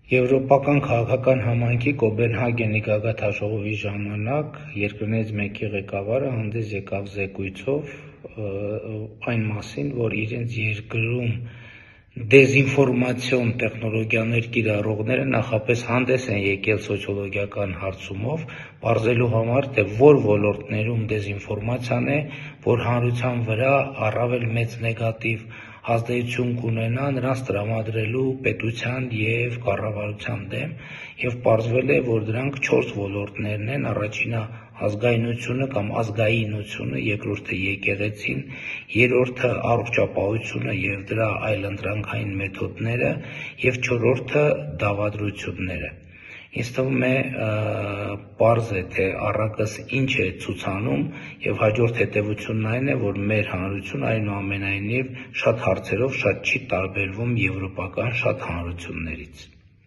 Եվրոպական քաղաքական համայնքի Կոպենհագենի գագաթնաժողովի ժամանակ երկրներից մեկի ղեկավարը հանդես եկավ զեկույցով այն մասին, որ իրենց երկրում դեզինֆորմացիոն տեխնոլոգիաներ կիրառողները նախապես հանդես են եկել սոցիոլոգիական հարցումով, պարզելու համար, թե որ ոլորտներում դեզինֆորմացիան է, որ հանրության վրա առավել մեծ նեգատիվ ազդեցություն կունենա նրանց տրամադրելու պետության և կառավարության դեմ, և պարզվել է, որ դրանք 4 ոլորտներն են. առաջինը ազգայնությունը կամ ազգայինությունը, երկրորդը եկեղեցին, երրորդը առողջապահությունը և դրա այլընտրանքային մեթոդները և չորրորդը դավադրությունները։ Ինձ թվում է պարզ է, թե առակս ինչ է ցուցանում, և հաջորդ հետևությունն այն է, որ մեր հանրությունը այնուամենայնիվ շատ հարցերով շատ չի տարբերվում եվրոպական շատ հանրություններից։